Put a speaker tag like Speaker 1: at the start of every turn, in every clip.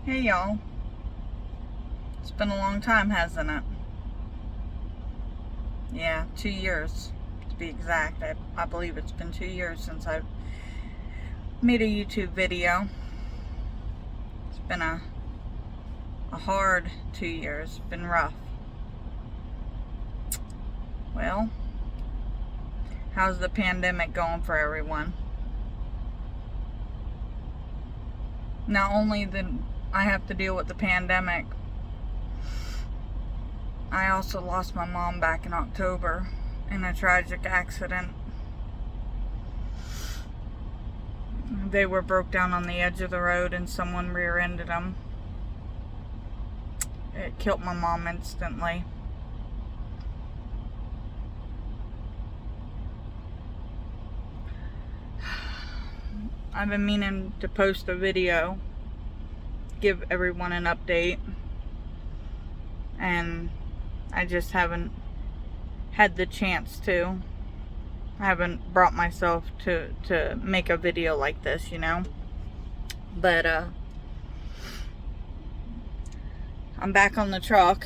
Speaker 1: Hey y'all. It's been a long time, hasn't it? Yeah, 2 years to be exact. I believe it's been 2 years since I've made a YouTube video. It's been a hard 2 years. It's been rough. Well, how's the pandemic going for everyone? Not only did I have to deal with the pandemic, I also lost my mom back in October in a tragic accident. They were broke down on the edge of the road and someone rear-ended them. It killed my mom instantly. I've been meaning to post a video, give everyone an update, and I just haven't had the chance to. I haven't brought myself to make a video like this, But I'm back on the truck,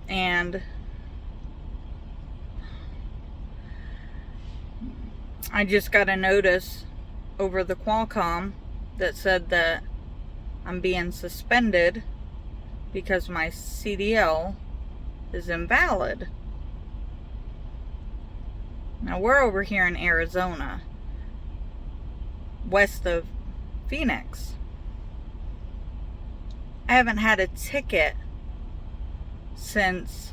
Speaker 1: and I just got a notice over the Qualcomm that said that I'm being suspended because my CDL is invalid. Now we're over here in Arizona, west of Phoenix. I haven't had a ticket since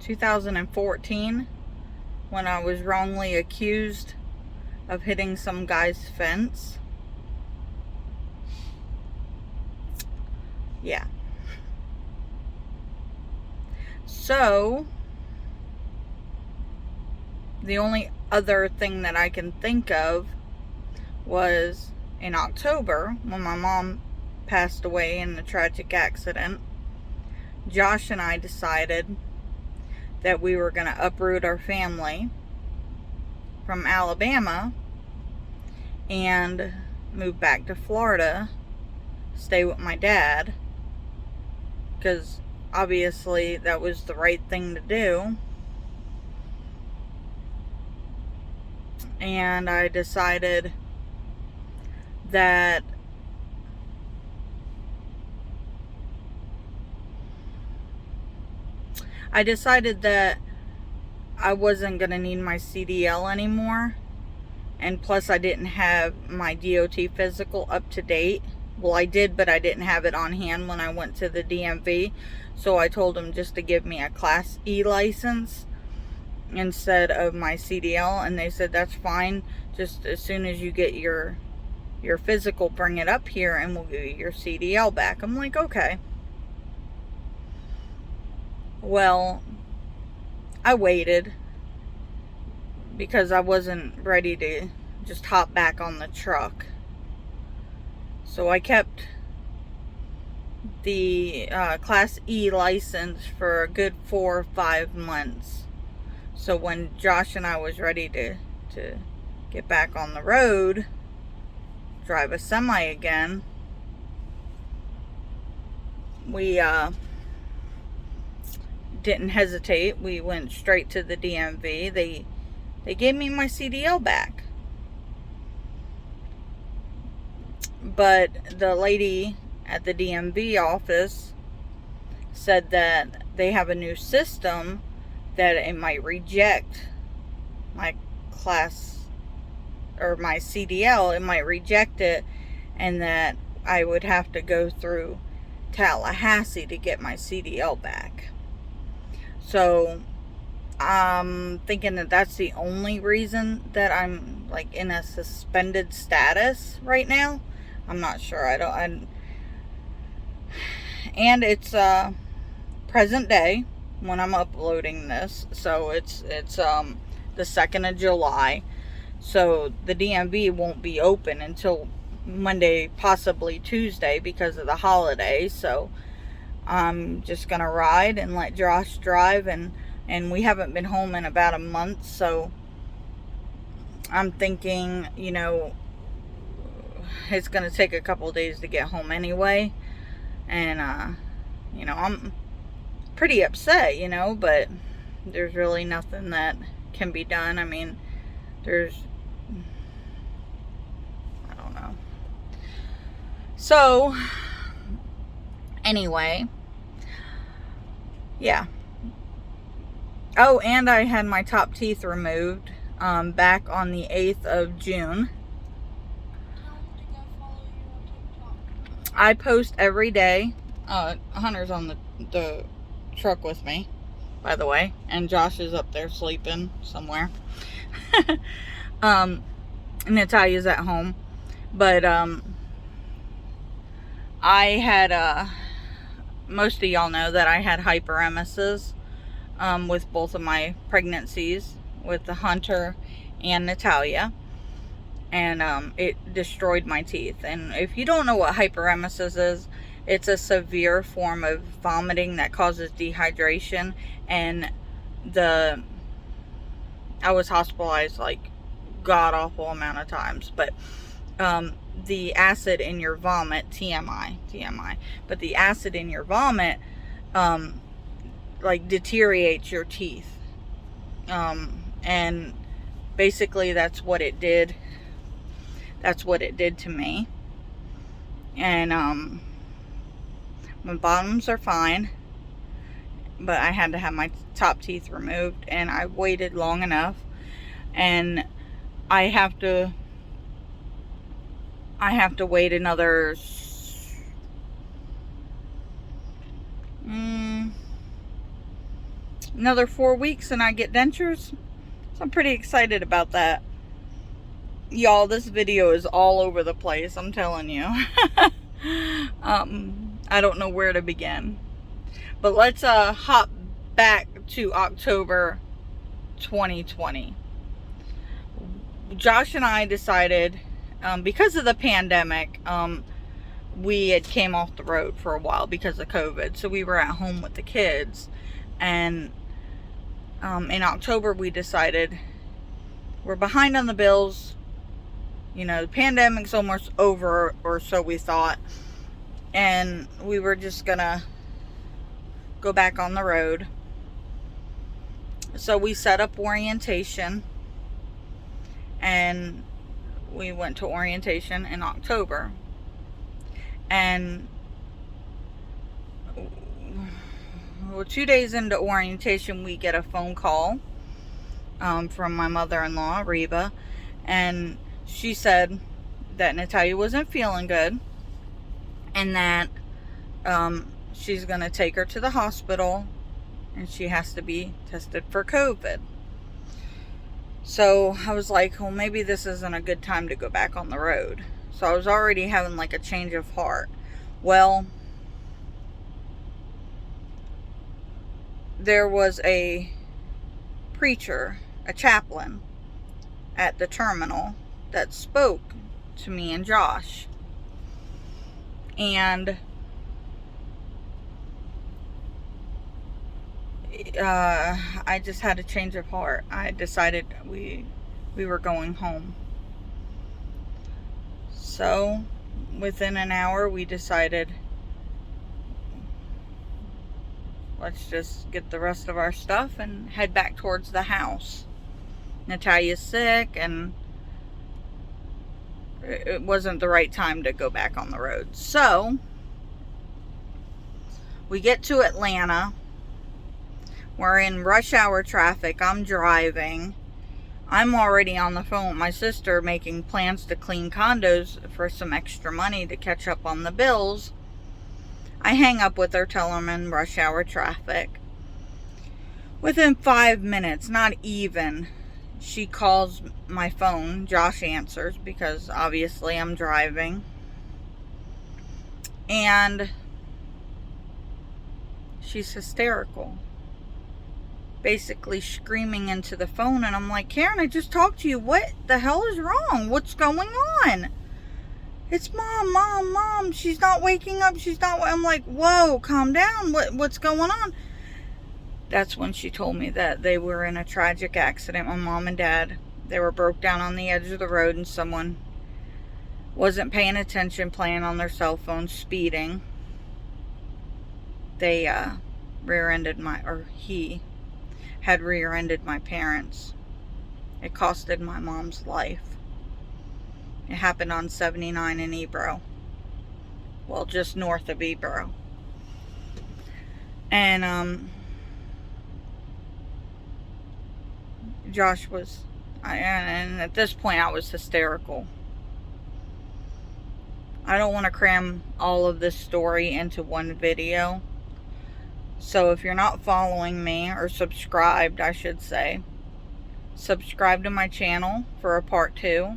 Speaker 1: 2014 when I was wrongly accused of hitting some guy's fence. Yeah. So, the only other thing that I can think of was in October when my mom passed away in a tragic accident. Josh and I decided that we were going to uproot our family from Alabama and move back to Florida, stay with my dad, because obviously that was the right thing to do. And I decided that I wasn't going to need my CDL anymore. And plus I didn't have my DOT physical up to date. Well, I did, but I didn't have it on hand when I went to the DMV. So I told them just to give me a Class E license instead of my CDL. And they said, that's fine. Just as soon as you get your physical, bring it up here and we'll give you your CDL back. I'm like, okay. Well, I waited because I wasn't ready to just hop back on the truck. So I kept the Class E license for a good 4 or 5 months. So when Josh and I was ready to get back on the road, drive a semi again, we didn't hesitate. We went straight to the DMV. They gave me my CDL back. But the lady at the DMV office said that they have a new system that it might reject my class or my CDL. It might reject it, and that I would have to go through Tallahassee to get my CDL back. So I'm thinking that that's the only reason that I'm like in a suspended status right now. I'm not sure. And it's present day when I'm uploading this. So it's the 2nd of July. So the DMV won't be open until Monday, possibly Tuesday, because of the holiday. So I'm just gonna ride and let Josh drive, and we haven't been home in about a month. So I'm thinking, it's going to take a couple of days to get home anyway. And, you know, I'm pretty upset, you know, but there's really nothing that can be done. I mean, I don't know. So, anyway, yeah. Oh, and I had my top teeth removed back on the 8th of June. I post every day. Hunter's on the truck with me, by the way, and Josh is up there sleeping somewhere. Natalia's at home, but I had most of y'all know that I had hyperemesis with both of my pregnancies, with the Hunter and Natalia, and it destroyed my teeth. And if you don't know what hyperemesis is, it's a severe form of vomiting that causes dehydration, and I was hospitalized like god awful amount of times, but the acid in your vomit, TMI, but the acid in your vomit like deteriorates your teeth, and basically that's what it did to me. And my bottoms are fine, but I had to have my top teeth removed, and I waited long enough, and I have to wait another 4 weeks and I get dentures. So I'm pretty excited about that. Y'all, this video is all over the place, I'm telling you. I don't know where to begin. But let's hop back to October 2020. Josh and I decided, because of the pandemic, we had came off the road for a while because of COVID. So we were at home with the kids. And in October we decided we're behind on the bills. You know, the pandemic's almost over, or so we thought. And we were just gonna go back on the road. So we set up orientation, and we went to orientation in October. And 2 days into orientation, we get a phone call from my mother-in-law, Reba, and she said that Natalia wasn't feeling good, and that she's going to take her to the hospital, and she has to be tested for COVID. So I was like, well, maybe this isn't a good time to go back on the road. So I was already having like a change of heart. Well, there was a preacher, a chaplain at the terminal that spoke to me and Josh. And I just had a change of heart. I decided we were going home. So within an hour we decided, let's just get the rest of our stuff and head back towards the house. Natalia's sick, and it wasn't the right time to go back on the road. So we get to Atlanta. We're in rush hour traffic. I'm driving. I'm already on the phone with my sister making plans to clean condos for some extra money to catch up on the bills. I hang up with her, tell them in rush hour traffic. Within 5 minutes, not even, she calls my phone. Josh answers because obviously I'm driving. And she's hysterical. Basically screaming into the phone, and I'm like, Karen, I just talked to you. What the hell is wrong? What's going on? It's mom, she's not waking up, I'm like, whoa, calm down, what's going on? That's when she told me that they were in a tragic accident. My mom and dad, they were broke down on the edge of the road, and someone wasn't paying attention, playing on their cell phones, speeding. They he had rear-ended my parents. It costed my mom's life. It happened on 79 in Ebro. Well, just north of Ebro. And Josh was, and at this point I was hysterical. I don't want to cram all of this story into one video. So if you're not following me, or subscribed, I should say, subscribe to my channel for a part 2.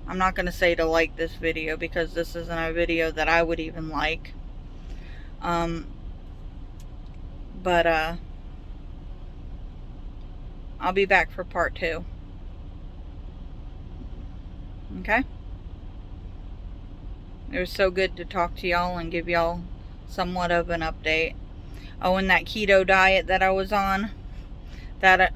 Speaker 1: I'm not going to say to like this video, because this isn't a video that I would even like. But I'll be back for part 2. Okay? It was so good to talk to y'all and give y'all somewhat of an update. Oh, and that keto diet that I was on, that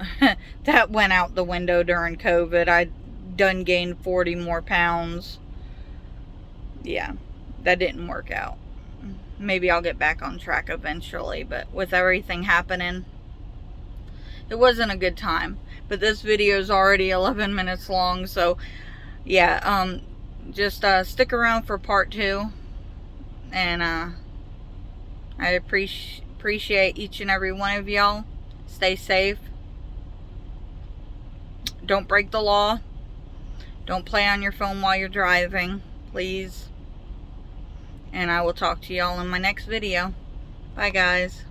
Speaker 1: that went out the window during COVID. I done gained 40 more pounds. Yeah, that didn't work out. Maybe I'll get back on track eventually, but with everything happening, it wasn't a good time. But this video is already 11 minutes long, so yeah, just stick around for part 2, and I appreciate each and every one of y'all. Stay safe. Don't break the law. Don't play on your phone while you're driving, please. And I will talk to y'all in my next video. Bye, guys.